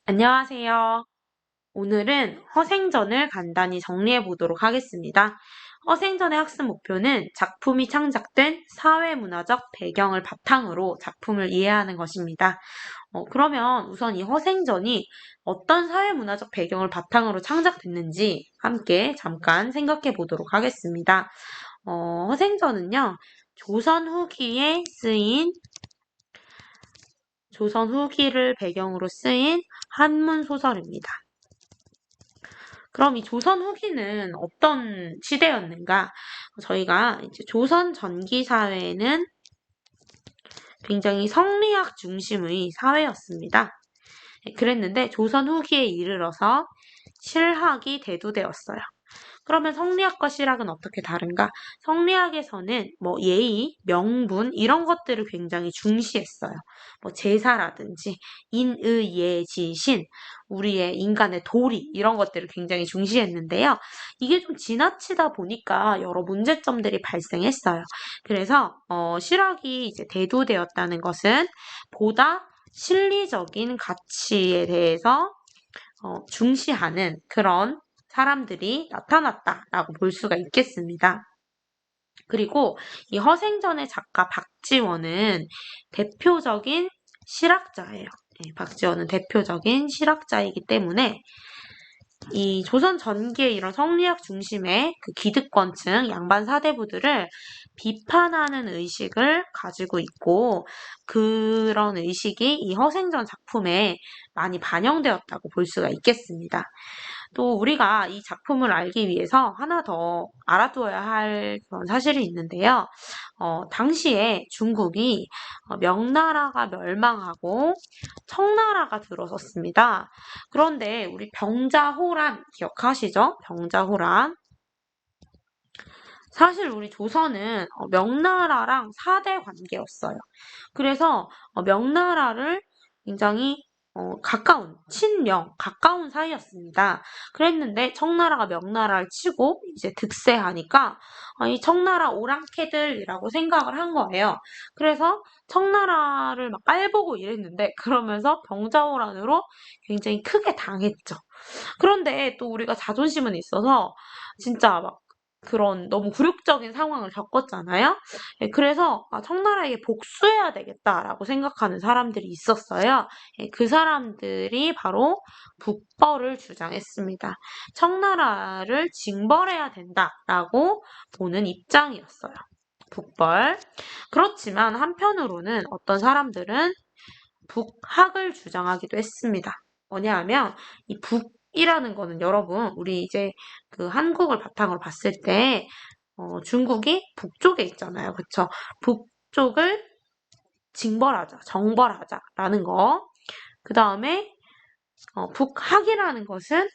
안녕하세요. 오늘은 허생전을 간단히 정리해 보도록 하겠습니다. 허생전의 학습 목표는 작품이 창작된 사회문화적 배경을 바탕으로 작품을 이해하는 것입니다. 그러면 우선 이 허생전이 어떤 사회문화적 배경을 바탕으로 창작됐는지 함께 잠깐 생각해 보도록 하겠습니다. 허생전은요, 조선 후기를 배경으로 쓰인 한문 소설입니다. 그럼 이 조선 후기는 어떤 시대였는가? 저희가 이제 조선 전기 사회는 굉장히 성리학 중심의 사회였습니다. 그랬는데 조선 후기에 이르러서 실학이 대두되었어요. 그러면 성리학과 실학은 어떻게 다른가? 성리학에서는 뭐 예의, 명분 이런 것들을 굉장히 중시했어요. 뭐 제사라든지 인의 예지신 우리의 인간의 도리 이런 것들을 굉장히 중시했는데요. 이게 좀 지나치다 보니까 여러 문제점들이 발생했어요. 그래서 실학이 이제 대두되었다는 것은 보다 실리적인 가치에 대해서 중시하는 그런 사람들이 나타났다라고 볼 수가 있겠습니다. 그리고 이 허생전의 작가 박지원은 대표적인 실학자예요. 박지원은 대표적인 실학자이기 때문에 이 조선 전기의 이런 성리학 중심의 그 기득권층 양반 사대부들을 비판하는 의식을 가지고 있고 그런 의식이 이 허생전 작품에 많이 반영되었다고 볼 수가 있겠습니다. 또 우리가 이 작품을 알기 위해서 하나 더 알아두어야 할 그런 사실이 있는데요. 당시에 중국이 명나라가 멸망하고 청나라가 들어섰습니다. 그런데 우리 병자호란 기억하시죠? 병자호란. 사실 우리 조선은 명나라랑 4대 관계였어요. 그래서 명나라를 굉장히 가까운 친명, 가까운 사이였습니다. 그랬는데 청나라가 명나라를 치고 이제 득세하니까 이 청나라 오랑캐들이라고 생각을 한 거예요. 그래서 청나라를 막 깔보고 이랬는데 그러면서 병자호란으로 굉장히 크게 당했죠. 그런데 또 우리가 자존심은 있어서 진짜 막 그런 너무 굴욕적인 상황을 겪었잖아요. 그래서 청나라에게 복수해야 되겠다라고 생각하는 사람들이 있었어요. 그 사람들이 바로 북벌을 주장했습니다. 청나라를 징벌해야 된다라고 보는 입장이었어요. 북벌. 그렇지만 한편으로는 어떤 사람들은 북학을 주장하기도 했습니다. 뭐냐 하면 이 북이라는 거는 여러분 우리 이제 그 한국을 바탕으로 봤을 때 중국이 북쪽에 있잖아요. 그쵸? 북쪽을 징벌하자, 정벌하자라는 거. 그 다음에 북학이라는 것은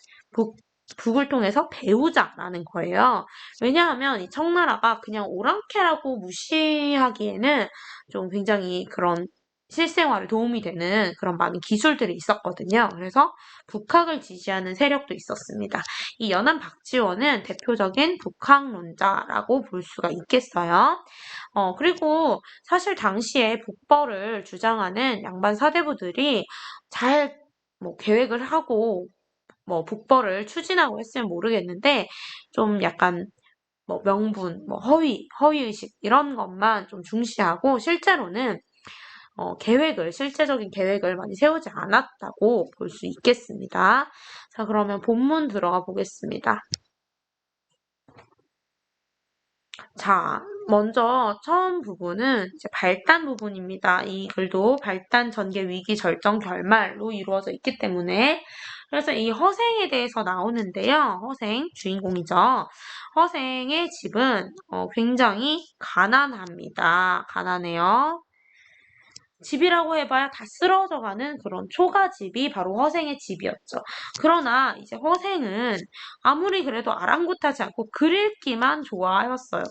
북을 통해서 배우자라는 거예요. 왜냐하면 이 청나라가 그냥 오랑캐라고 무시하기에는 좀 굉장히 그런 실생활에 도움이 되는 그런 많은 기술들이 있었거든요. 그래서 북학을 지지하는 세력도 있었습니다. 이 연안 박지원은 대표적인 북학론자라고 볼 수가 있겠어요. 그리고 사실 당시에 북벌을 주장하는 양반 사대부들이 잘 계획을 하고 북벌을 추진하고 했으면 모르겠는데 좀 약간 명분, 허위의식 이런 것만 좀 중시하고 실제로는 실제적인 계획을 많이 세우지 않았다고 볼 수 있겠습니다. 자, 그러면 본문 들어가 보겠습니다. 자, 먼저 처음 부분은 이제 발단 부분입니다. 이 글도 발단, 전개, 위기, 절정, 결말로 이루어져 있기 때문에 그래서 이 허생에 대해서 나오는데요. 허생, 주인공이죠. 허생의 집은 굉장히 가난합니다. 가난해요. 집이라고 해봐야 다 쓰러져가는 그런 초가집이 바로 허생의 집이었죠. 그러나 이제 허생은 아무리 그래도 아랑곳하지 않고 글 읽기만 좋아하였어요.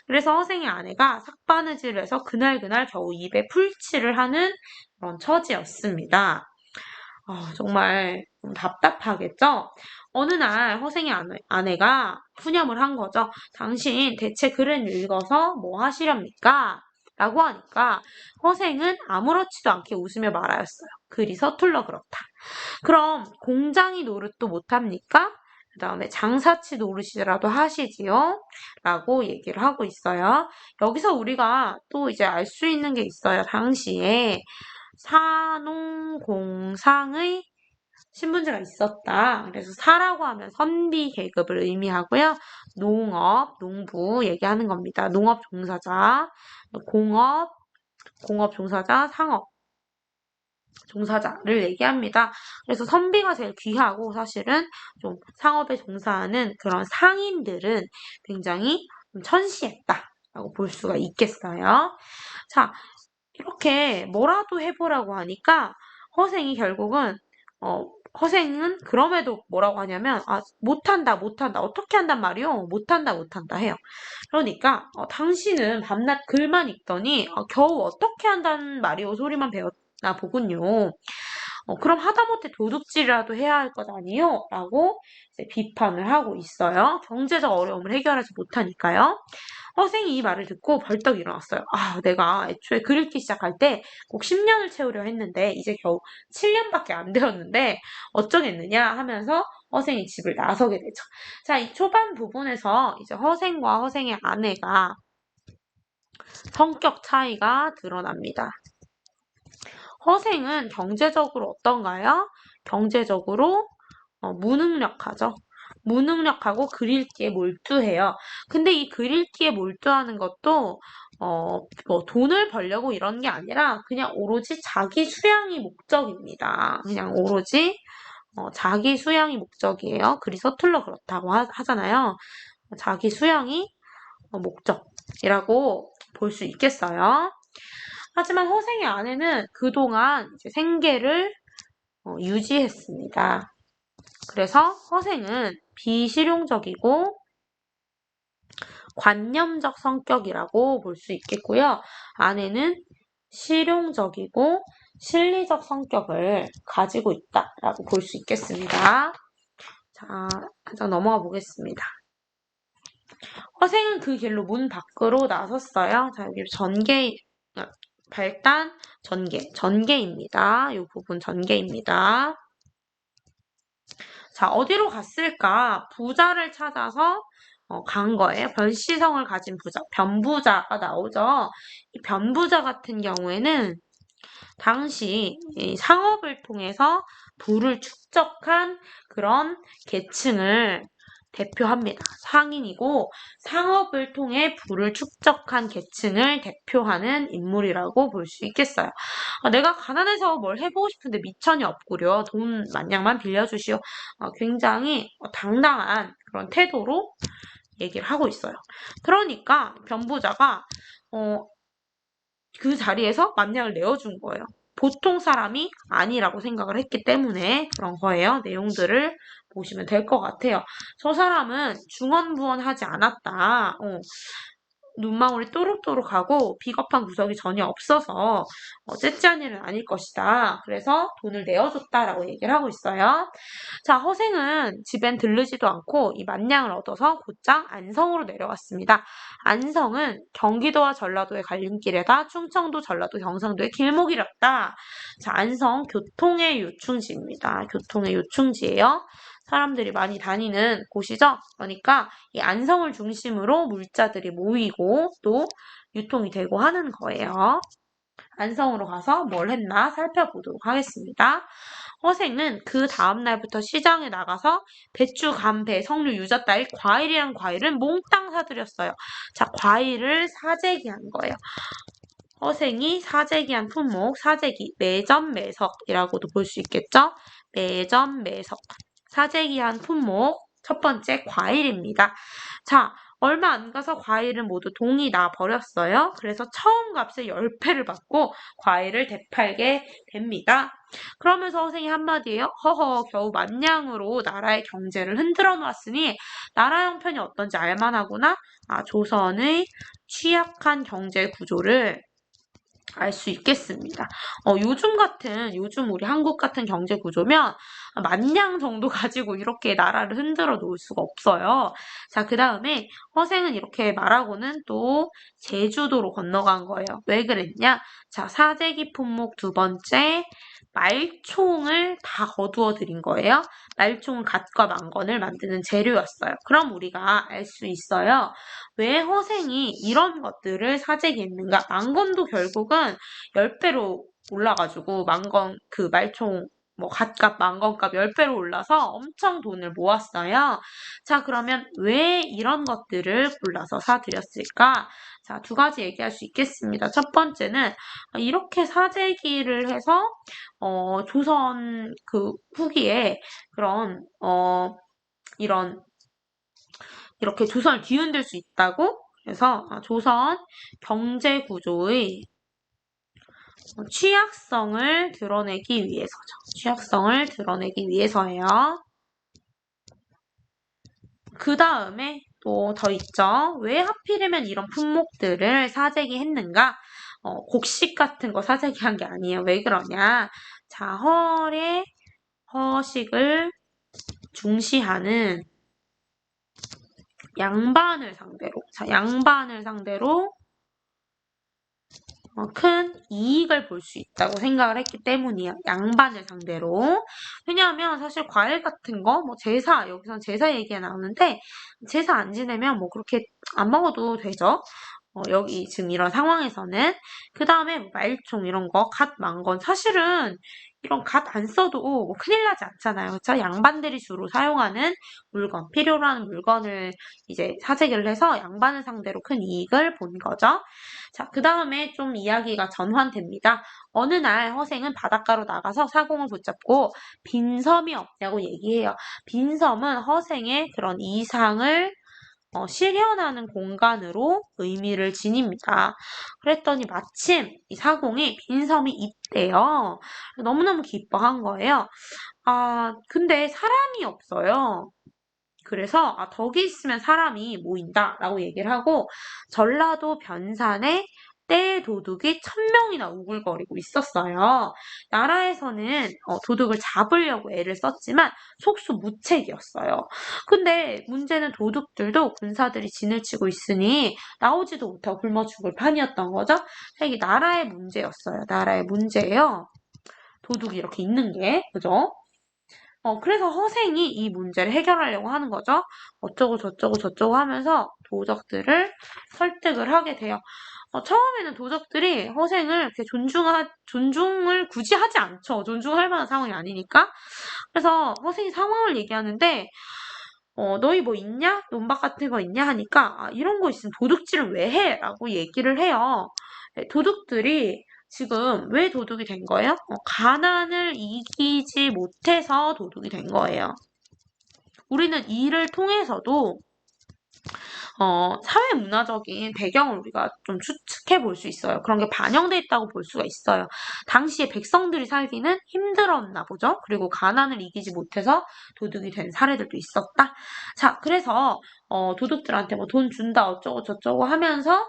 그래서 허생의 아내가 삭바느질을 해서 그날그날 겨우 입에 풀칠을 하는 그런 처지였습니다. 정말 좀 답답하겠죠? 어느 날 허생의 아내가 푸념을 한 거죠. 당신 대체 글은 읽어서 뭐 하시렵니까? 라고 하니까 허생은 아무렇지도 않게 웃으며 말하였어요. 글이 서툴러 그렇다. 그럼 공장이 노릇도 못합니까? 그 다음에 장사치 노릇이라도 하시지요? 라고 얘기를 하고 있어요. 여기서 우리가 또 이제 알 수 있는 게 있어요. 당시에 사농공상의 신분제가 있었다. 그래서 사라고 하면 선비 계급을 의미하고요. 농업, 농부 얘기하는 겁니다. 농업 종사자, 공업 종사자, 상업 종사자를 얘기합니다. 그래서 선비가 제일 귀하고 사실은 좀 상업에 종사하는 그런 상인들은 굉장히 좀 천시했다라고 볼 수가 있겠어요. 자, 이렇게 뭐라도 해보라고 하니까 허생이 결국은 허생은 그럼에도 뭐라고 하냐면 못한다 어떻게 한단 말이요? 못한다 해요. 그러니까 당신은 밤낮 글만 읽더니 겨우 어떻게 한다는 말이요 소리만 배웠나 보군요. 그럼 하다못해 도둑질이라도 해야 할 것 아니요? 라고 이제 비판을 하고 있어요. 경제적 어려움을 해결하지 못하니까요. 허생이 이 말을 듣고 벌떡 일어났어요. 내가 애초에 글 읽기 시작할 때 꼭 10년을 채우려 했는데 이제 겨우 7년밖에 안 되었는데 어쩌겠느냐 하면서 허생이 집을 나서게 되죠. 자, 이 초반 부분에서 이제 허생과 허생의 아내가 성격 차이가 드러납니다. 허생은 경제적으로 어떤가요? 경제적으로 무능력하죠. 무능력하고 글 읽기에 몰두해요. 근데 이 글 읽기에 몰두하는 것도 뭐 돈을 벌려고 이런 게 아니라 그냥 오로지 자기 수양이 목적입니다. 그냥 오로지 자기 수양이 목적이에요. 글이 서툴러 그렇다고 하잖아요. 자기 수양이 목적이라고 볼 수 있겠어요. 하지만 허생의 아내는 그동안 이제 생계를 유지했습니다. 그래서 허생은 비실용적이고 관념적 성격이라고 볼 수 있겠고요. 아내는 실용적이고 실리적 성격을 가지고 있다라고 볼 수 있겠습니다. 자, 한 장 넘어가 보겠습니다. 허생은 그 길로 문 밖으로 나섰어요. 자, 여기 발단, 전개입니다. 이 부분 전개입니다. 자, 어디로 갔을까? 부자를 찾아서 간 거예요. 변시성을 가진 부자, 변부자가 나오죠. 이 변부자 같은 경우에는 당시 이 상업을 통해서 부를 축적한 그런 계층을 대표합니다. 상인이고 상업을 통해 부를 축적한 계층을 대표하는 인물이라고 볼 수 있겠어요. 내가 가난해서 뭘 해보고 싶은데 미천이 없구려. 돈 만냥만 빌려주시오. 굉장히 당당한 그런 태도로 얘기를 하고 있어요. 그러니까 변부자가 그 자리에서 만냥을 내어준 거예요. 보통 사람이 아니라고 생각을 했기 때문에 그런 거예요. 내용들을 보시면 될 것 같아요. 저 사람은 중언부언하지 않았다. 눈망울이 또록또록하고 비겁한 구석이 전혀 없어서 째째한 일은 아닐 것이다. 그래서 돈을 내어줬다라고 얘기를 하고 있어요. 자, 허생은 집엔 들르지도 않고 이 만냥을 얻어서 곧장 안성으로 내려갔습니다. 안성은 경기도와 전라도의 갈림길에다 충청도, 전라도, 경상도의 길목이었다. 자, 안성 교통의 요충지입니다. 교통의 요충지예요. 사람들이 많이 다니는 곳이죠. 그러니까 이 안성을 중심으로 물자들이 모이고 또 유통이 되고 하는 거예요. 안성으로 가서 뭘 했나 살펴보도록 하겠습니다. 허생은 그 다음날부터 시장에 나가서 배추, 감, 배, 석류, 유자 따위 과일이란 과일을 몽땅 사들였어요. 자, 과일을 사재기한 거예요. 허생이 사재기한 품목, 사재기, 매점매석이라고도 볼 수 있겠죠? 매점매석. 사재기한 품목, 첫 번째 과일입니다. 자, 얼마 안 가서 과일은 모두 동이 나 버렸어요. 그래서 처음 값의 10배를 받고 과일을 되팔게 됩니다. 그러면서 허생이 한마디예요. 허허, 겨우 만냥으로 나라의 경제를 흔들어 놓았으니 나라 형편이 어떤지 알만하구나. 조선의 취약한 경제 구조를 알 수 있겠습니다. 요즘 우리 한국 같은 경제 구조면 만냥 정도 가지고 이렇게 나라를 흔들어 놓을 수가 없어요. 자, 그 다음에 허생은 이렇게 말하고는 또 제주도로 건너간 거예요. 왜 그랬냐? 자, 사재기 품목 두 번째, 말총을 다 거두어 들인 거예요. 말총은 갓과 망건을 만드는 재료였어요. 그럼 우리가 알 수 있어요. 왜 허생이 이런 것들을 사재기했는가? 망건도 결국은 10배로 올라가지고 망건 그 말총 뭐 갓값, 망건값 10배로 올라서 엄청 돈을 모았어요. 자, 그러면 왜 이런 것들을 골라서 사들였을까? 자, 두 가지 얘기할 수 있겠습니다. 첫 번째는 이렇게 사재기를 해서 조선 그 후기에 그런 이런 이렇게 조선을 뒤흔들 수 있다고 그래서 조선 경제 구조의 취약성을 드러내기 위해서죠. 취약성을 드러내기 위해서예요. 그 다음에 또 더 있죠. 왜 하필이면 이런 품목들을 사재기 했는가? 곡식 같은 거 사재기 한 게 아니에요. 왜 그러냐? 자, 허식을 중시하는 양반을 상대로 큰 이익을 볼 수 있다고 생각을 했기 때문이에요. 양반을 상대로. 왜냐하면 사실 과일 같은 거, 뭐 제사, 여기선 제사 얘기가 나오는데 제사 안 지내면 뭐 그렇게 안 먹어도 되죠. 여기 지금 이런 상황에서는. 그 다음에 말총 이런 거, 갓 망건. 사실은 이런 갓 안 써도 뭐 큰일 나지 않잖아요. 그쵸? 양반들이 주로 사용하는 물건, 필요로 하는 물건을 이제 사재기를 해서 양반을 상대로 큰 이익을 본 거죠. 자, 그 다음에 좀 이야기가 전환됩니다. 어느 날 허생은 바닷가로 나가서 사공을 붙잡고 빈섬이 없냐고 얘기해요. 빈섬은 허생의 그런 이상을 실현하는 공간으로 의미를 지닙니다. 그랬더니 마침 이 사공이 빈섬이 있대요. 너무너무 기뻐한 거예요. 근데 사람이 없어요. 그래서 덕이 있으면 사람이 모인다라고 얘기를 하고 전라도 변산에 떼 도둑이 1000명이나 우글거리고 있었어요. 나라에서는 도둑을 잡으려고 애를 썼지만 속수무책이었어요. 근데 문제는 도둑들도 군사들이 진을 치고 있으니 나오지도 못하고 굶어 죽을 판이었던 거죠. 이게 나라의 문제였어요. 나라의 문제예요. 도둑이 이렇게 있는 게, 그죠? 그래서 허생이 이 문제를 해결하려고 하는 거죠. 어쩌고 저쩌고 저쩌고 하면서 도적들을 설득을 하게 돼요. 처음에는 도적들이 허생을 이렇게 존중을 굳이 하지 않죠. 존중할 만한 상황이 아니니까. 그래서 허생이 상황을 얘기하는데, 너희 뭐 있냐? 논밭 같은 거 있냐? 하니까, 이런 거 있으면 도둑질을 왜 해? 라고 얘기를 해요. 네, 도둑들이 지금 왜 도둑이 된 거예요? 가난을 이기지 못해서 도둑이 된 거예요. 우리는 이를 통해서도 사회 문화적인 배경을 우리가 좀 추측해 볼 수 있어요. 그런 게 반영돼 있다고 볼 수가 있어요. 당시에 백성들이 살기는 힘들었나 보죠. 그리고 가난을 이기지 못해서 도둑이 된 사례들도 있었다. 자, 그래서 도둑들한테 뭐 돈 준다 어쩌고 저쩌고 하면서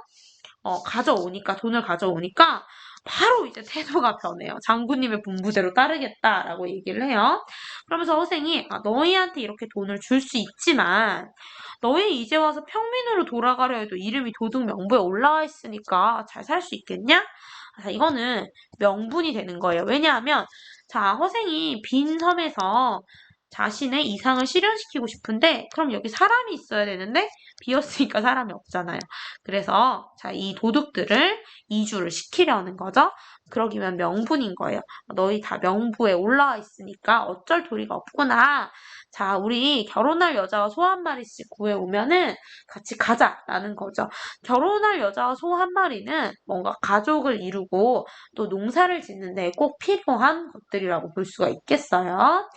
돈을 가져오니까 바로 이제 태도가 변해요. 장군님의 분부대로 따르겠다라고 얘기를 해요. 그러면서 허생이 너희한테 이렇게 돈을 줄 수 있지만 너희 이제 와서 평민으로 돌아가려 해도 이름이 도둑 명부에 올라와 있으니까 잘 살 수 있겠냐? 자, 이거는 명분이 되는 거예요. 왜냐하면 자, 허생이 빈 섬에서 자신의 이상을 실현시키고 싶은데 그럼 여기 사람이 있어야 되는데 비었으니까 사람이 없잖아요. 그래서 자, 이 도둑들을 이주를 시키려는 거죠. 그러기면 명분인 거예요. 너희 다 명부에 올라와 있으니까 어쩔 도리가 없구나. 자, 우리 결혼할 여자와 소 한 마리씩 구해오면은 같이 가자라는 거죠. 결혼할 여자와 소 한 마리는 뭔가 가족을 이루고 또 농사를 짓는 데 꼭 필요한 것들이라고 볼 수가 있겠어요.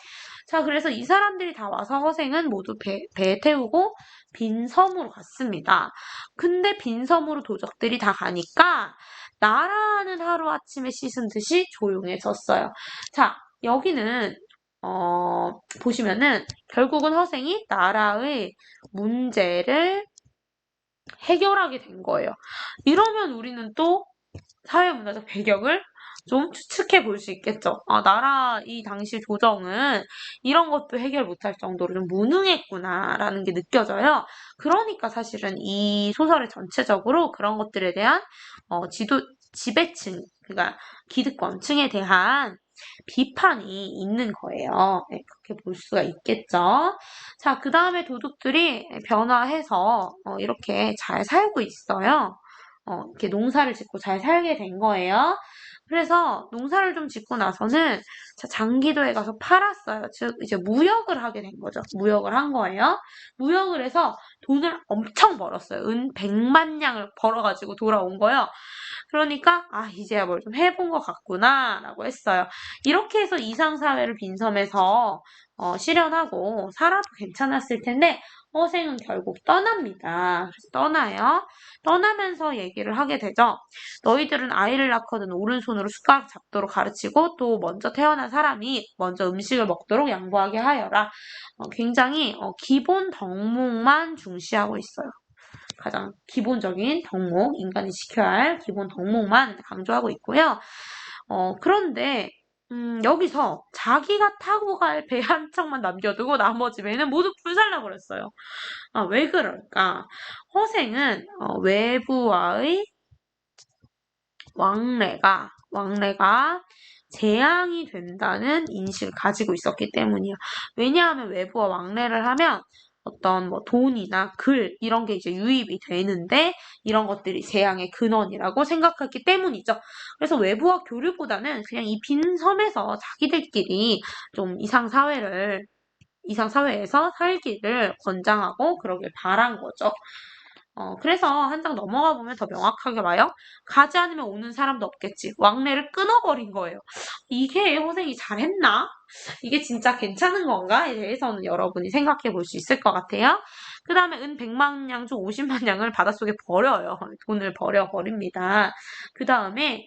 자, 그래서 이 사람들이 다 와서 허생은 모두 배에 태우고 빈 섬으로 갔습니다. 근데 빈 섬으로 도적들이 다 가니까 나라는 하루아침에 씻은 듯이 조용해졌어요. 자, 여기는 보시면은 결국은 허생이 나라의 문제를 해결하게 된 거예요. 이러면 우리는 또 사회문화적 배경을 좀 추측해 볼 수 있겠죠. 나라 이 당시 조정은 이런 것도 해결 못할 정도로 좀 무능했구나라는 게 느껴져요. 그러니까 사실은 이 소설의 전체적으로 그런 것들에 대한 지배층, 그러니까 기득권층에 대한 비판이 있는 거예요. 네, 그렇게 볼 수가 있겠죠. 자, 그 다음에 도둑들이 변화해서 이렇게 잘 살고 있어요. 이렇게 농사를 짓고 잘 살게 된 거예요. 그래서 농사를 좀 짓고 나서는 자, 장기도에 가서 팔았어요. 즉 이제 무역을 하게 된 거죠. 무역을 한 거예요. 무역을 해서 돈을 엄청 벌었어요. 은 100만 냥을 벌어가지고 돌아온 거예요. 그러니까 아 이제야 뭘 좀 해본 것 같구나 라고 했어요. 이렇게 해서 이상사회를 빈섬에서 실현하고 살아도 괜찮았을 텐데 허생은 결국 떠납니다. 그래서 떠나요. 떠나면서 얘기를 하게 되죠. 너희들은 아이를 낳거든 오른손으로 숟가락 잡도록 가르치고 또 먼저 태어난 사람이 먼저 음식을 먹도록 양보하게 하여라. 굉장히 기본 덕목만 중시하고 있어요. 가장 기본적인 덕목, 인간이 지켜야 할 기본 덕목만 강조하고 있고요. 그런데 여기서 자기가 타고 갈 배 한 척만 남겨두고 나머지 배는 모두 불살라버렸어요. 아, 왜 그럴까? 허생은 외부와의 왕래가 재앙이 된다는 인식을 가지고 있었기 때문이에요. 왜냐하면 외부와 왕래를 하면 어떤 뭐 돈이나 글 이런 게 이제 유입이 되는데 이런 것들이 재앙의 근원이라고 생각했기 때문이죠. 그래서 외부와 교류보다는 그냥 이 빈 섬에서 자기들끼리 좀 이상 사회에서 살기를 권장하고 그러길 바란 거죠. 그래서 한 장 넘어가 보면 더 명확하게 와요. 가지 않으면 오는 사람도 없겠지. 왕래를 끊어버린 거예요. 이게 허생이 잘했나? 이게 진짜 괜찮은 건가에 대해서는 여러분이 생각해 볼 수 있을 것 같아요. 그 다음에 은 100만 냥 중 50만 냥을 바닷속에 버려요. 돈을 버립니다. 그 다음에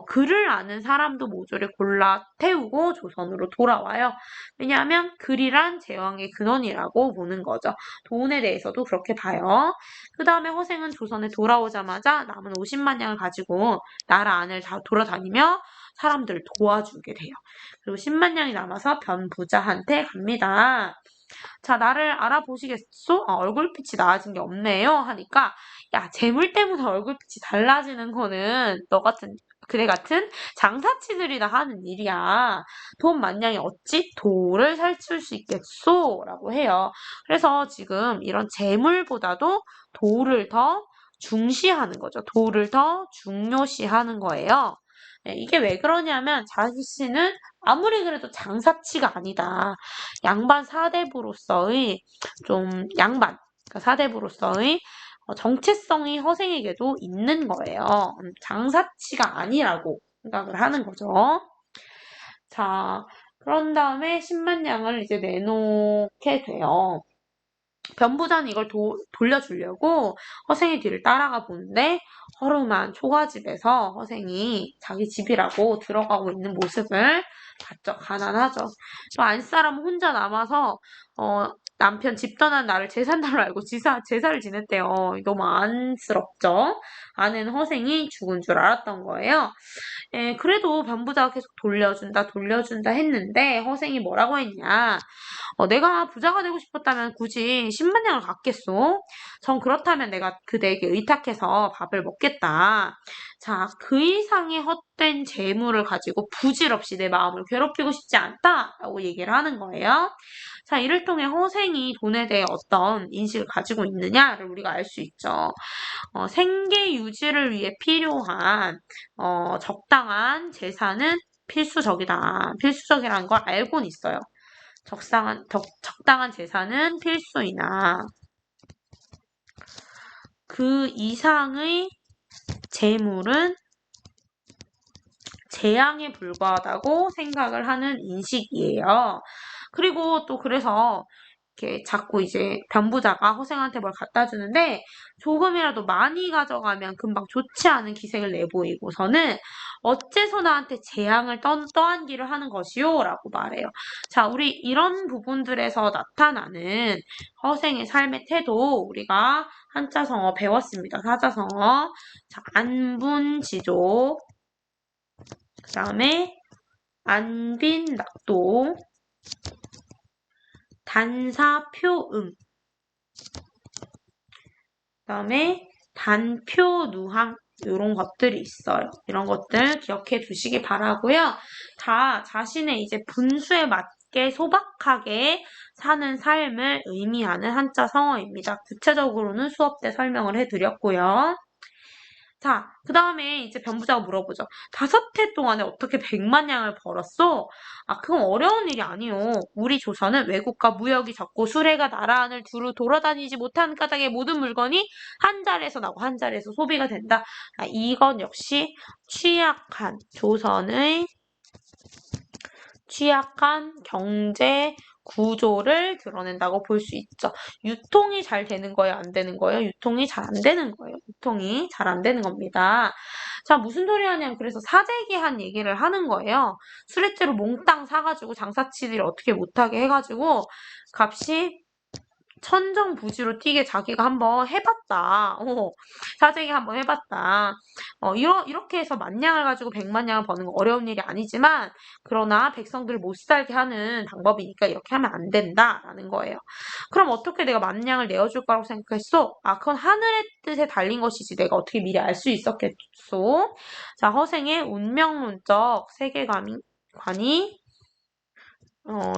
글을 아는 사람도 모조리 골라 태우고 조선으로 돌아와요. 왜냐하면 글이란 제왕의 근원이라고 보는 거죠. 돈에 대해서도 그렇게 봐요. 그 다음에 허생은 조선에 돌아오자마자 남은 50만 냥을 가지고 나라 안을 다 돌아다니며 사람들을 도와주게 돼요. 그리고 10만 냥이 남아서 변부자한테 갑니다. 자, 나를 알아보시겠소? 얼굴빛이 나아진 게 없네요. 하니까, 야, 재물 때문에 얼굴빛이 달라지는 거는 그대 같은 장사치들이나 하는 일이야. 돈 만냥이 어찌 도를 살출 수 있겠소? 라고 해요. 그래서 지금 이런 재물보다도 도를 더 중시하는 거죠. 도를 더 중요시하는 거예요. 네, 이게 왜 그러냐면 자신은 아무리 그래도 장사치가 아니다. 양반 사대부로서의 그러니까 사대부로서의 정체성이 허생에게도 있는 거예요. 장사치가 아니라고 생각을 하는 거죠. 자, 그런 다음에 10만 냥을 이제 내놓게 돼요. 변부자는 이걸 돌려주려고 허생의 뒤를 따라가 보는데 허름한 초가집에서 허생이 자기 집이라고 들어가고 있는 모습을 봤죠. 가난하죠. 또 안사람 혼자 남아서 남편 집 떠난 나를 제산날로 알고 제사를 지냈대요. 너무 안쓰럽죠. 아내는 허생이 죽은 줄 알았던 거예요. 그래도 변부자가 계속 돌려준다 했는데 허생이 뭐라고 했냐. 내가 부자가 되고 싶었다면 굳이 10만 냥을 갖겠소? 전 그렇다면 내가 그대에게 의탁해서 밥을 먹겠다. 자, 그 이상의 헛된 재물을 가지고 부질없이 내 마음을 괴롭히고 싶지 않다라고 얘기를 하는 거예요. 자, 이를 통해 허생이 돈에 대해 어떤 인식을 가지고 있느냐를 우리가 알 수 있죠. 생계 유지를 위해 필요한 적당한 재산은 필수적이라는 걸 알고는 있어요. 적당한 재산은 필수이나 그 이상의 재물은 재앙에 불과하다고 생각을 하는 인식이에요. 그리고 또 그래서 이렇게 자꾸 이제 변부자가 허생한테 뭘 갖다 주는데 조금이라도 많이 가져가면 금방 좋지 않은 기색을 내보이고서는 어째서 나한테 재앙을 떠안기를 하는 것이요? 라고 말해요. 자, 우리 이런 부분들에서 나타나는 허생의 삶의 태도 우리가 한자성어 배웠습니다. 사자성어. 자, 안분지족. 그 다음에 안빈낙도. 단사표음. 그 다음에 단표누항. 이런 것들이 있어요. 이런 것들 기억해 두시기 바라고요. 다 자신의 이제 분수에 맞게 소박하게 사는 삶을 의미하는 한자 성어입니다. 구체적으로는 수업 때 설명을 해드렸고요. 자, 그 다음에 이제 변부자가 물어보죠. 5해 동안에 어떻게 100만 양을 벌었어? 아, 그건 어려운 일이 아니요. 우리 조선은 외국과 무역이 적고 수레가 나라 안을 두루 돌아다니지 못한 까닭에 모든 물건이 한 자리에서 나고 한 자리에서 소비가 된다. 아, 이건 역시 취약한 경제 구조를 드러낸다고 볼 수 있죠. 유통이 잘 되는 거예요? 안 되는 거예요? 유통이 잘 안 되는 거예요. 유통이 잘 안 되는 겁니다. 자, 무슨 소리 하냐면 그래서 사재기한 얘기를 하는 거예요. 수레째로 몽땅 사가지고 장사치들이 어떻게 못하게 해가지고 값이 천정부지로 뛰게 자기가 한번 해봤다. 사재기 한번 해봤다. 이렇게 해서 10,000양을 가지고 100만 양을 버는 거 어려운 일이 아니지만 그러나 백성들을 못 살게 하는 방법이니까 이렇게 하면 안 된다라는 거예요. 그럼 어떻게 내가 10,000양을 내어줄 거라고 생각했어? 아, 그건 하늘의 뜻에 달린 것이지 내가 어떻게 미리 알 수 있었겠소? 자, 허생의 운명론적 세계관이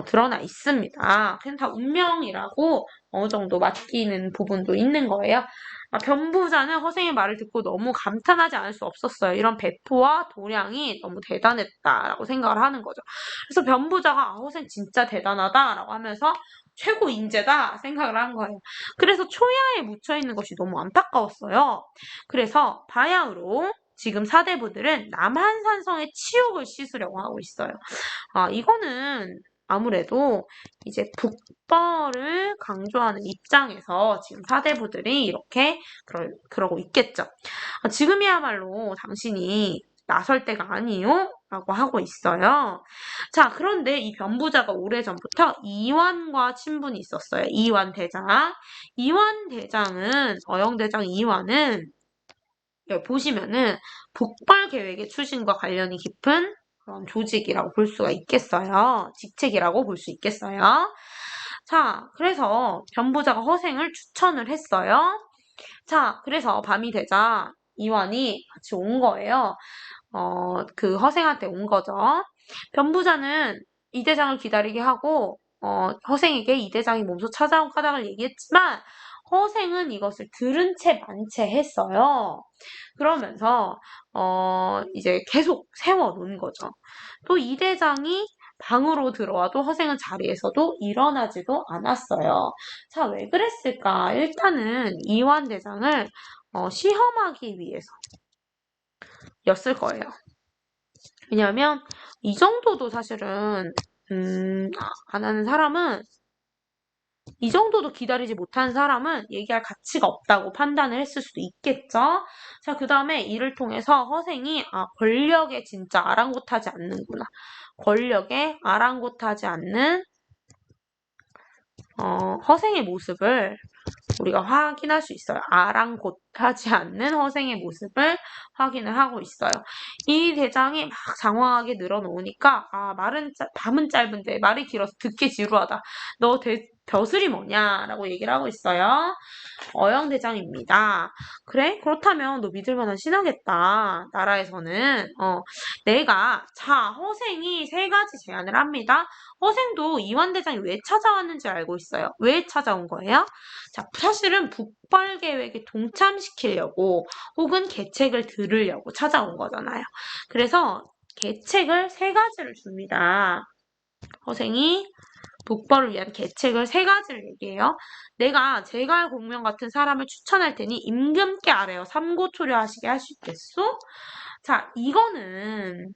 드러나 있습니다. 그냥 다 운명이라고 어느 정도 맡기는 부분도 있는 거예요. 아, 변부자는 허생의 말을 듣고 너무 감탄하지 않을 수 없었어요. 이런 배포와 도량이 너무 대단했다라고 생각을 하는 거죠. 그래서 변부자가 아, 허생 진짜 대단하다라고 하면서 최고 인재다 생각을 한 거예요. 그래서 초야에 묻혀있는 것이 너무 안타까웠어요. 그래서 바야흐로 지금 사대부들은 남한산성의 치욕을 씻으려고 하고 있어요. 아, 이거는 아무래도 이제 북벌을 강조하는 입장에서 지금 사대부들이 이렇게 그러고 있겠죠. 아, 지금이야말로 당신이 나설 때가 아니요? 라고 하고 있어요. 자, 그런데 이 변부자가 오래전부터 이완과 친분이 있었어요. 이완 대장. 이완 대장은, 어영대장 이완은 여기 보시면은 북벌 계획의 추진과 관련이 깊은 그런 조직이라고 볼 수가 있겠어요. 직책이라고 볼 수 있겠어요. 자, 그래서 변부자가 허생을 추천을 했어요. 자, 그래서 밤이 되자 이완이 같이 온 거예요. 그 허생한테 온 거죠. 변부자는 이 대장을 기다리게 하고 허생에게 이 대장이 몸소 찾아온 까닭을 얘기했지만 허생은 이것을 들은 채 만채했어요. 그러면서 이제 계속 세워놓은 거죠. 또 이 대장이 방으로 들어와도 허생은 자리에서도 일어나지도 않았어요. 자, 왜 그랬을까? 일단은 이완 대장을 시험하기 위해서 였을 거예요. 왜냐하면 이 정도도 사실은 안 하는 사람은 이 정도도 기다리지 못한 사람은 얘기할 가치가 없다고 판단을 했을 수도 있겠죠. 자, 그 다음에 이를 통해서 허생이 권력에 진짜 아랑곳하지 않는구나. 권력에 아랑곳하지 않는 허생의 모습을 우리가 확인할 수 있어요. 아랑곳하지 않는 허생의 모습을 확인을 하고 있어요. 이 대장이 막 장황하게 늘어놓으니까 밤은 짧은데 말이 길어서 듣기 지루하다. 너 벼슬이 뭐냐라고 얘기를 하고 있어요. 어영대장입니다. 그래? 그렇다면 너 믿을 만한 신하겠다. 나라에서는. 허생이 3가지 제안을 합니다. 허생도 이완대장이 왜 찾아왔는지 알고 있어요. 왜 찾아온 거예요? 자, 사실은 북벌 계획에 동참시키려고 혹은 계책을 들으려고 찾아온 거잖아요. 그래서 계책을 3가지를 줍니다. 허생이 북벌을 위한 계책을 3가지를 얘기해요. 내가 제갈 공명 같은 사람을 추천할 테니 임금께 아래어 삼고초려하시게 할 수 있겠소? 자, 이거는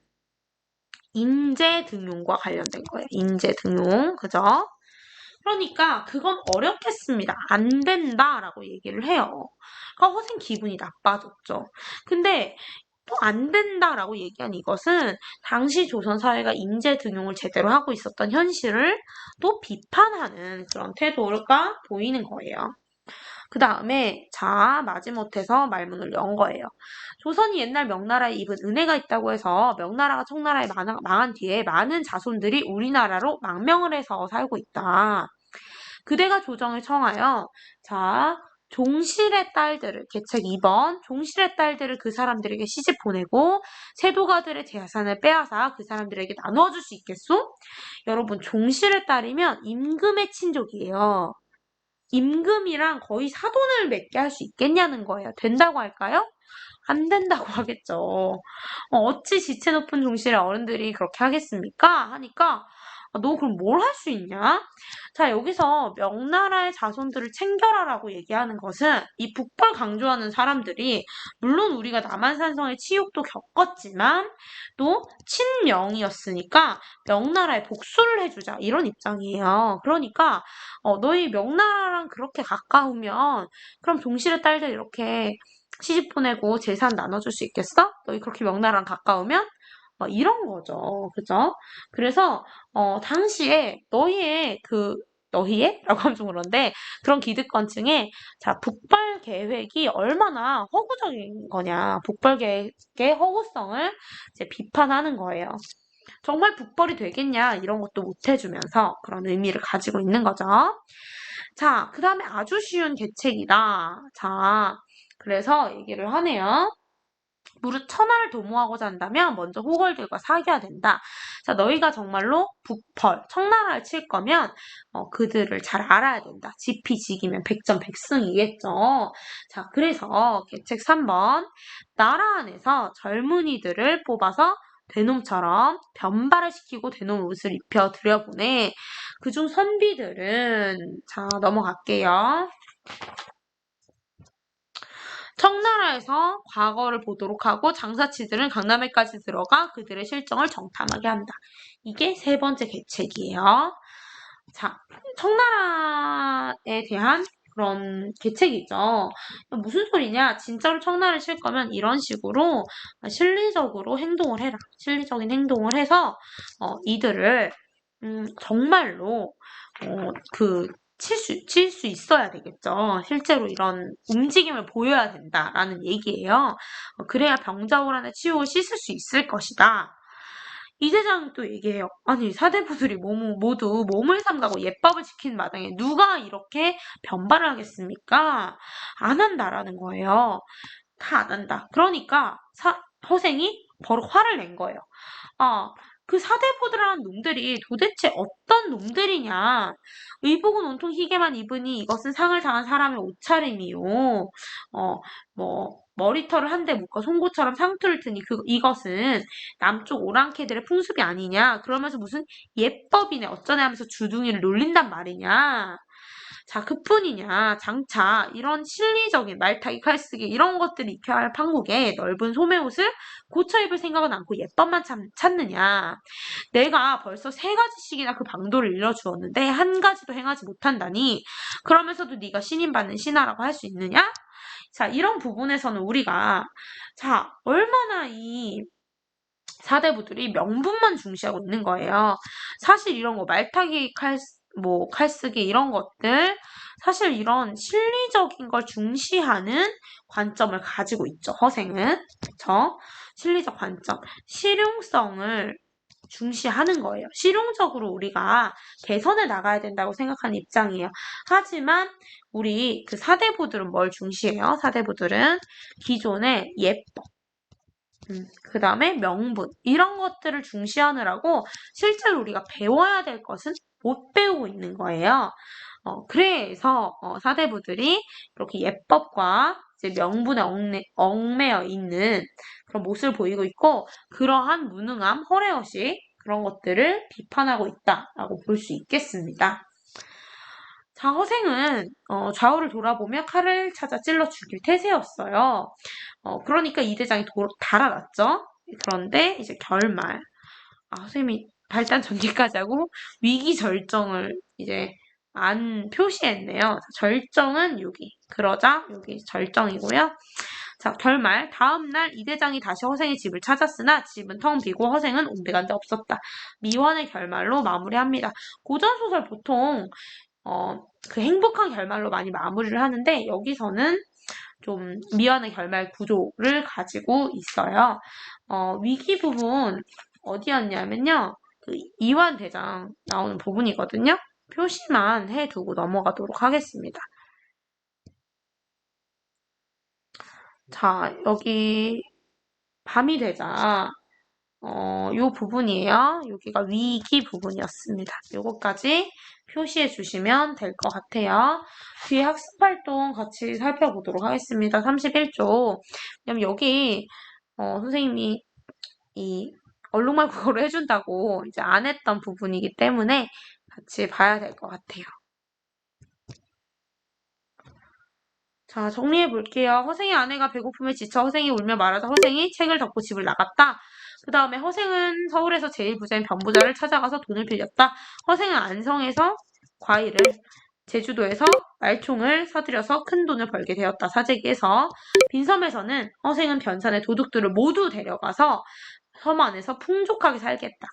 인재등용과 관련된 거예요. 인재등용, 그죠? 그러니까 그건 어렵겠습니다. 안 된다라고 얘기를 해요. 그러니까 허생 기분이 나빠졌죠. 근데 또 안 된다라고 얘기한 이것은 당시 조선 사회가 인재 등용을 제대로 하고 있었던 현실을 또 비판하는 그런 태도가 보이는 거예요. 그 다음에 마지못해서 말문을 연 거예요. 조선이 옛날 명나라에 입은 은혜가 있다고 해서 명나라가 청나라에 망한 뒤에 많은 자손들이 우리나라로 망명을 해서 살고 있다. 그대가 조정을 청하여 종실의 딸들을, 계책 2번, 종실의 딸들을 그 사람들에게 시집 보내고 세도가들의 재산을 빼앗아 그 사람들에게 나누어 줄 수 있겠소? 여러분, 종실의 딸이면 임금의 친족이에요. 임금이랑 거의 사돈을 맺게 할 수 있겠냐는 거예요. 된다고 할까요? 안 된다고 하겠죠. 어찌 지체 높은 종실의 어른들이 그렇게 하겠습니까? 하니까 너 그럼 뭘 할 수 있냐? 자, 여기서 명나라의 자손들을 챙겨라라고 얘기하는 것은 이 북벌 강조하는 사람들이 물론 우리가 남한산성의 치욕도 겪었지만 또 친명이었으니까 명나라에 복수를 해주자 이런 입장이에요. 그러니까 너희 명나라랑 그렇게 가까우면 그럼 종실의 딸들 이렇게 시집 보내고 재산 나눠줄 수 있겠어? 너희 그렇게 명나라랑 가까우면? 이런 거죠. 그죠? 그래서, 당시에 너희의? 라고 하면 좀 그런데, 그런 기득권층에, 자, 북벌 계획이 얼마나 허구적인 거냐. 북벌 계획의 허구성을 이제 비판하는 거예요. 정말 북벌이 되겠냐. 이런 것도 못 해주면서 그런 의미를 가지고 있는 거죠. 자, 그 다음에 아주 쉬운 계책이다. 자, 그래서 얘기를 하네요. 무릇 천하를 도모하고자 한다면 먼저 호걸들과 사귀어야 된다. 자, 너희가 정말로 북벌, 청나라를 칠 거면 그들을 잘 알아야 된다. 지피지기면 백전백승이겠죠. 자, 그래서 계책 3번 나라 안에서 젊은이들을 뽑아서 대놈처럼 변발을 시키고 대놈 옷을 입혀 들여보내. 그중 선비들은 자, 넘어갈게요. 청나라에서 과거를 보도록 하고 장사치들은 강남에까지 들어가 그들의 실정을 정탐하게 한다. 이게 세 번째 계책이에요. 자, 청나라에 대한 그런 계책이죠. 무슨 소리냐? 진짜로 청나라를 칠 거면 이런 식으로 실리적으로 행동을 해라. 실리적인 행동을 해서 이들을 정말로 칠 수 있어야 되겠죠. 실제로 이런 움직임을 보여야 된다라는 얘기예요. 그래야 병자호란의 치욕을 씻을 수 있을 것이다. 이 대장이 또 얘기해요. 아니, 사대부들이 모두 몸을 삼가고 예법을 지키는 마당에 누가 이렇게 변발을 하겠습니까? 안 한다라는 거예요. 다 안 한다. 그러니까 허생이 바로 화를 낸 거예요. 아, 그 사대부들한 놈들이 도대체 어떤 놈들이냐. 의복은 온통 희게만 입으니 이것은 상을 당한 사람의 옷차림이요. 머리털을 한 대 묶어 송곳처럼 상투를 트니 이것은 남쪽 오랑캐들의 풍습이 아니냐. 그러면서 무슨 예법이네 어쩌네 하면서 주둥이를 놀린단 말이냐. 자, 그뿐이냐. 장차 이런 실리적인 말타기, 칼쓰기 이런 것들을 익혀야 할 판국에 넓은 소매옷을 고쳐 입을 생각은 않고 예법만 찾느냐. 내가 벌써 3가지씩이나 그 방도를 일러주었는데 한 가지도 행하지 못한다니. 그러면서도 네가 신임받는 신하라고 할 수 있느냐? 자, 이런 부분에서는 우리가 자, 얼마나 이 사대부들이 명분만 중시하고 있는 거예요. 사실 이런 거 말타기 칼쓰기 이런 것들 사실 이런 실리적인 걸 중시하는 관점을 가지고 있죠. 허생은 그쵸? 실리적 관점, 실용성을 중시하는 거예요. 실용적으로 우리가 개선해 나가야 된다고 생각하는 입장이에요. 하지만 우리 그 사대부들은 뭘 중시해요? 사대부들은 기존의 예법, 그 다음에 명분 이런 것들을 중시하느라고 실제로 우리가 배워야 될 것은 못 배우고 있는 거예요. 그래서 사대부들이 이렇게 예법과 이제 명분에 얽매여 있는 그런 모습을 보이고 있고 그러한 무능함, 허례허식 그런 것들을 비판하고 있다라고 볼 수 있겠습니다. 자, 허생은 좌우를 돌아보며 칼을 찾아 찔러 죽일 태세였어요. 그러니까 이 대장이 달아났죠. 그런데 이제 결말. 선생님이 발단 전개까지 하고 위기 절정을 이제 안 표시했네요. 절정은 여기. 그러자 여기 절정이고요. 자, 결말. 다음날 이 대장이 다시 허생의 집을 찾았으나 집은 텅 비고 허생은 온데간데 없었다. 미완의 결말로 마무리합니다. 고전소설 보통 그 행복한 결말로 많이 마무리를 하는데 여기서는 좀 미완의 결말 구조를 가지고 있어요. 위기 부분 어디였냐면요. 그 이완 대장 나오는 부분이거든요. 표시만 해두고 넘어가도록 하겠습니다. 자, 여기 밤이 되자 요 부분이에요. 여기가 위기 부분이었습니다. 요거까지 표시해 주시면 될 것 같아요. 뒤에 학습활동 같이 살펴보도록 하겠습니다. 31조. 왜냐면 여기 선생님이 이 얼룩말 국어를 해준다고 이제 안 했던 부분이기 때문에 같이 봐야 될 것 같아요. 자, 정리해 볼게요. 허생의 아내가 배고픔에 지쳐 허생이 울며 말하자 허생이 책을 덮고 집을 나갔다. 그 다음에 허생은 서울에서 제일 부자인 변부자를 찾아가서 돈을 빌렸다. 허생은 안성에서 과일을, 제주도에서 말총을 사들여서 큰 돈을 벌게 되었다. 사재기에서 빈섬에서는 허생은 변산의 도둑들을 모두 데려가서 섬 안에서 풍족하게 살겠다.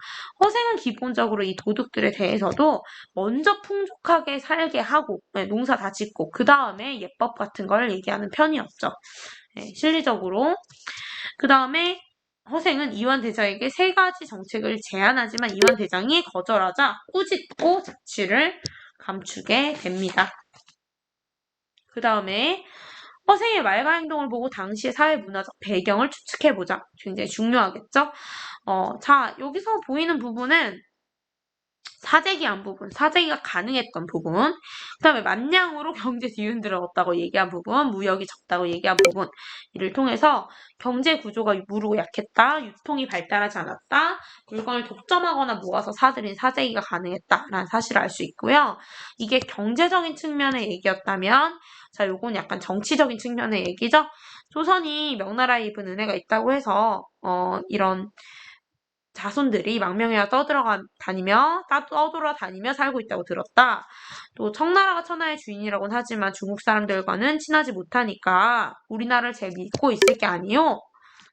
허생은 기본적으로 이 도둑들에 대해서도 먼저 풍족하게 살게 하고 농사 다 짓고 그 다음에 예법 같은 걸 얘기하는 편이었죠. 실리적으로. 그 다음에 허생은 이완 대장에게 세 가지 정책을 제안하지만 이완 대장이 거절하자 꾸짖고 자취를 감추게 됩니다. 그 다음에 허생의 말과 행동을 보고 당시의 사회 문화적 배경을 추측해보자. 굉장히 중요하겠죠? 자, 여기서 보이는 부분은 사재기한 부분, 사재기가 가능했던 부분, 그 다음에 만량으로 경제 뒤흔들어 얻었다고 얘기한 부분, 무역이 적다고 얘기한 부분, 이를 통해서 경제 구조가 무르고 약했다, 유통이 발달하지 않았다, 물건을 독점하거나 모아서 사들인 사재기가 가능했다라는 사실을 알 수 있고요. 이게 경제적인 측면의 얘기였다면, 자, 요건 약간 정치적인 측면의 얘기죠. 조선이 명나라에 입은 은혜가 있다고 해서 이런 자손들이 망명해와 떠돌아다니며 살고 있다고 들었다. 또 청나라가 천하의 주인이라고는 하지만 중국 사람들과는 친하지 못하니까 우리나라를 잘 믿고 있을 게 아니요.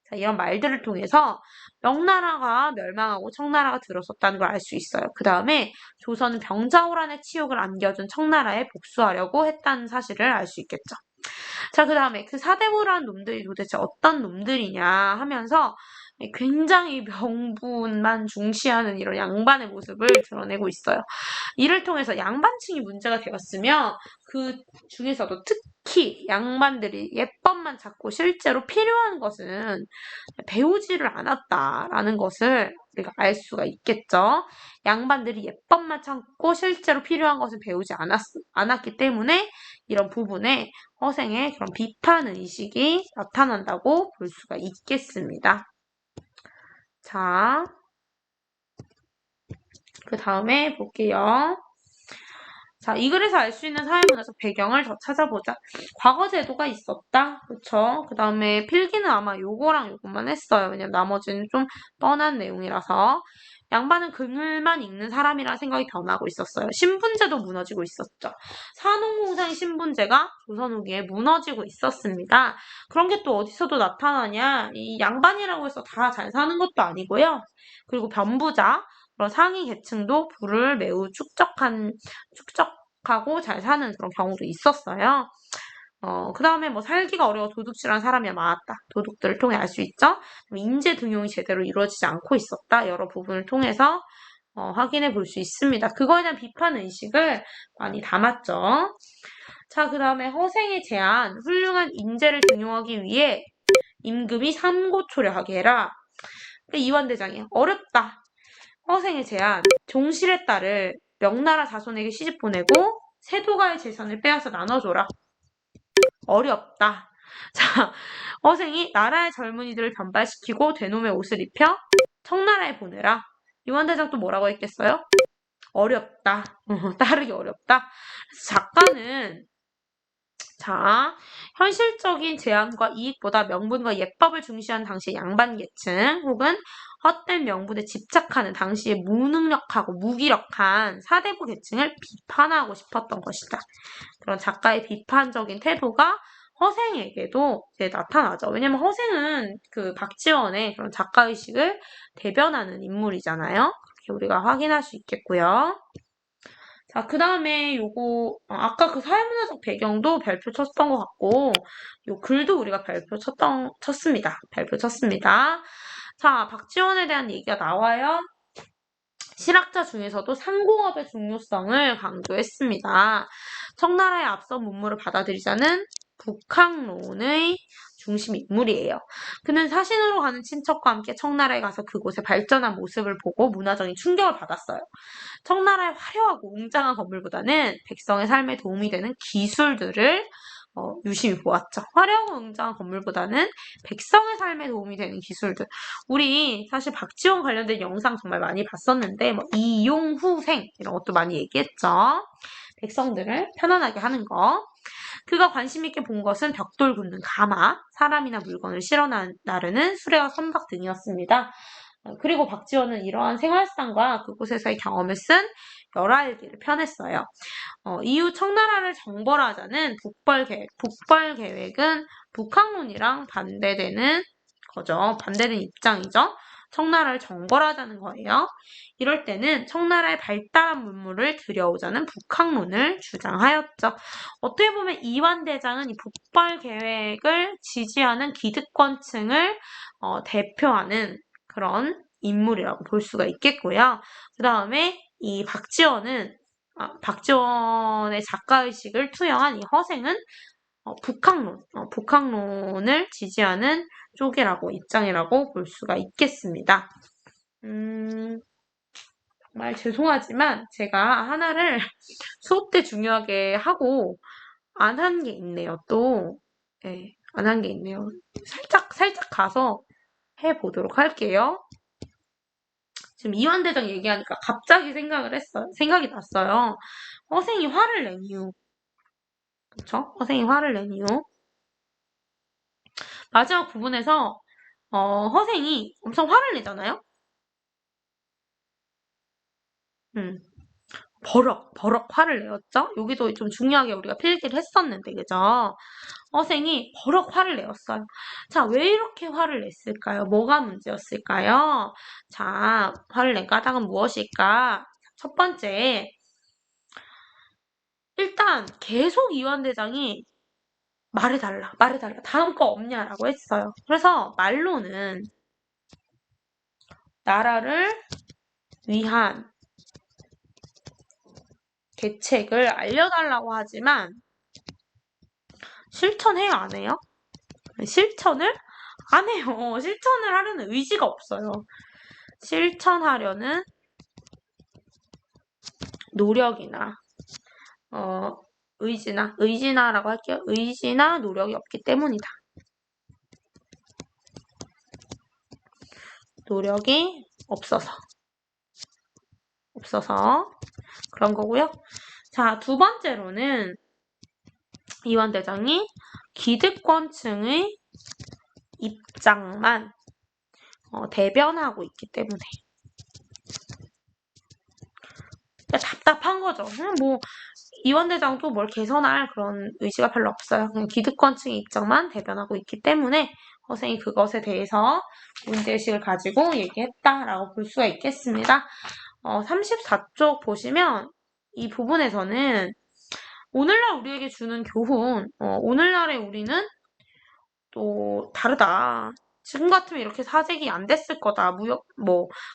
자, 이런 말들을 통해서 명나라가 멸망하고 청나라가 들어섰다는 걸 알 수 있어요. 그 다음에 조선은 병자호란의 치욕을 안겨준 청나라에 복수하려고 했다는 사실을 알 수 있겠죠. 자, 그 다음에 그 사대부라는 놈들이 도대체 어떤 놈들이냐 하면서 굉장히 명분만 중시하는 이런 양반의 모습을 드러내고 있어요. 이를 통해서 양반층이 문제가 되었으며 그 중에서도 특히 양반들이 예법만 찾고 실제로 필요한 것은 배우지를 않았다라는 것을 우리가 알 수가 있겠죠. 양반들이 예법만 찾고 실제로 필요한 것을 배우지 않았기 때문에 이런 부분에 허생의 그런 비판 의식이 나타난다고 볼 수가 있겠습니다. 자, 그 다음에 볼게요. 자, 이 글에서 알 수 있는 사회문화적 배경을 더 찾아보자. 과거 제도가 있었다. 그쵸? 그 다음에 필기는 아마 요거랑 요것만 했어요. 왜냐면 나머지는 좀 뻔한 내용이라서. 양반은 글만 읽는 사람이라는 생각이 변하고 있었어요. 신분제도 무너지고 있었죠. 산업공상의 신분제가 조선 후기에 무너지고 있었습니다. 그런 게 또 어디서도 나타나냐? 이 양반이라고 해서 다 잘 사는 것도 아니고요. 그리고 변부자, 그런 상위 계층도 부를 매우 축적하고 잘 사는 그런 경우도 있었어요. 그 다음에 뭐 살기가 어려워 도둑질한 사람이 많았다. 도둑들을 통해 알 수 있죠. 인재 등용이 제대로 이루어지지 않고 있었다. 여러 부분을 통해서 확인해 볼 수 있습니다. 그거에 대한 비판 의식을 많이 담았죠. 자, 그 다음에 허생의 제안, 훌륭한 인재를 등용하기 위해 임금이 삼고초려하게 해라. 이완대장이 어렵다. 허생의 제안, 종실의 딸을 명나라 자손에게 시집 보내고 세도가의 재산을 빼앗아 나눠줘라. 어렵다. 자, 허생이 나라의 젊은이들을 변발시키고 되놈의 옷을 입혀 청나라에 보내라. 이완대장 또 뭐라고 했겠어요? 어렵다. 따르기 어렵다. 그래서 작가는 자, 현실적인 제한과 이익보다 명분과 예법을 중시하는 당시의 양반 계층 혹은 헛된 명분에 집착하는 당시의 무능력하고 무기력한 사대부 계층을 비판하고 싶었던 것이다. 그런 작가의 비판적인 태도가 허생에게도 이제 나타나죠. 왜냐면 허생은 그 박지원의 그런 작가의식을 대변하는 인물이잖아요. 그렇게 우리가 확인할 수 있겠고요. 자, 그 다음에 요거, 아까 그 사회문화적 배경도 발표 쳤던 것 같고, 요 글도 우리가 쳤습니다. 발표 쳤습니다. 자, 박지원에 대한 얘기가 나와요. 실학자 중에서도 상공업의 중요성을 강조했습니다. 청나라의 앞선 문물을 받아들이자는 북학론의 중심 인물이에요. 그는 사신으로 가는 친척과 함께 청나라에 가서 그곳의 발전한 모습을 보고 문화적인 충격을 받았어요. 청나라의 화려하고 웅장한 건물보다는 백성의 삶에 도움이 되는 기술들을 유심히 보았죠. 화려하고 웅장한 건물보다는 백성의 삶에 도움이 되는 기술들. 우리 사실 박지원 관련된 영상 정말 많이 봤었는데 뭐 이용후생 이런 것도 많이 얘기했죠. 백성들을 편안하게 하는 거. 그가 관심 있게 본 것은 벽돌 굽는 가마, 사람이나 물건을 실어 나르는 수레와 선박 등이었습니다. 그리고 박지원은 이러한 생활상과 그곳에서의 경험을 쓴 열화일기를 펴냈어요. 이후 청나라를 정벌하자는 북벌 계획은 북학론이랑 반대되는 거죠. 반대되는 입장이죠. 청나라를 정벌하자는 거예요. 이럴 때는 청나라의 발달한 문물을 들여오자는 북학론을 주장하였죠. 어떻게 보면 이완대장은 이 북벌 계획을 지지하는 기득권층을 대표하는 그런 인물이라고 볼 수가 있겠고요. 그 다음에 이 박지원의 작가의식을 투영한 이 허생은 북학론을 지지하는 쪽이라고, 입장이라고 볼 수가 있겠습니다. 정말 죄송하지만 제가 하나를 수업 때 중요하게 하고 안 한 게 있네요. 또, 네, 안 한 게 있네요. 살짝 가서 해보도록 할게요. 지금 이완대장 얘기하니까 갑자기 생각이 났어요. 허생이 화를 낸 이유. 그쵸? 허생이 화를 낸 이유. 마지막 부분에서, 허생이 엄청 화를 내잖아요? 버럭 화를 내었죠? 여기도 좀 중요하게 우리가 필기를 했었는데, 그죠? 허생이 버럭 화를 내었어요. 자, 왜 이렇게 화를 냈을까요? 뭐가 문제였을까요? 자, 화를 낸 까닭은 무엇일까? 첫 번째, 일단 계속 이완대장이 말해달라. 다음 거 없냐라고 했어요. 그래서 말로는 나라를 위한 계책을 알려달라고 하지만 실천해요, 안 해요? 실천을 안 해요. 실천을 하려는 의지가 없어요. 실천하려는 노력이나 의지나라고 할게요. 의지나 노력이 없기 때문이다. 노력이 없어서 그런 거고요. 자, 두 번째로는 이완대장이 기득권층의 입장만 대변하고 있기 때문에 답답한 거죠. 뭐 이완대장도 뭘 개선할 그런 의지가 별로 없어요. 그냥 기득권층의 입장만 대변하고 있기 때문에 허생이 그것에 대해서 문제의식을 가지고 얘기했다라고 볼 수가 있겠습니다. 34쪽 보시면 이 부분에서는 오늘날 우리에게 주는 교훈, 오늘날의 우리는 또 다르다. 지금 같으면 이렇게 사색이 안 됐을 거다.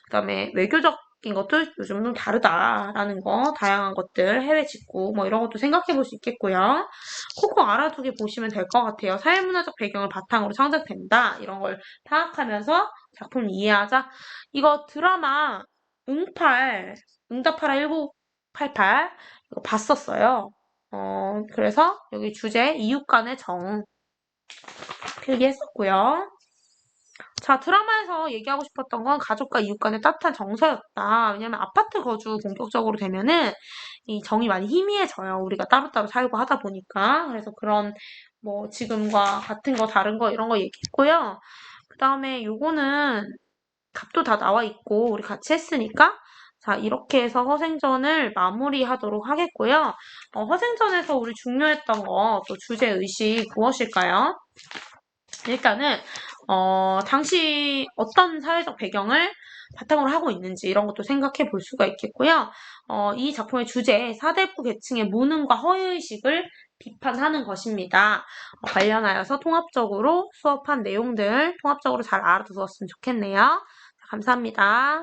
그다음에 외교적인 것도 요즘 좀 다르다라는 거, 다양한 것들, 해외 직구, 이런 것도 생각해 볼 수 있겠고요. 콕콕 알아두게 보시면 될 것 같아요. 사회문화적 배경을 바탕으로 창작된다. 이런 걸 파악하면서 작품을 이해하자. 이거 드라마 응답하라 1988 이거 봤었어요. 그래서 여기 주제 이웃 간의 정 필기했었고요. 자, 드라마에서 얘기하고 싶었던 건 가족과 이웃 간의 따뜻한 정서였다. 왜냐면 아파트 거주 본격적으로 되면은 이 정이 많이 희미해져요. 우리가 따로따로 살고 하다 보니까. 그래서 그런 지금과 같은 거 다른 거 이런 거 얘기했고요. 그 다음에 요거는 값도 다 나와 있고 우리 같이 했으니까 자, 이렇게 해서 허생전을 마무리하도록 하겠고요. 허생전에서 우리 중요했던 거 또 주제의식 무엇일까요? 일단은 당시 어떤 사회적 배경을 바탕으로 하고 있는지 이런 것도 생각해 볼 수가 있겠고요. 이 작품의 주제 사대부 계층의 무능과 허위의식을 비판하는 것입니다. 관련하여서 통합적으로 수업한 내용들 통합적으로 잘 알아두었으면 좋겠네요. 감사합니다.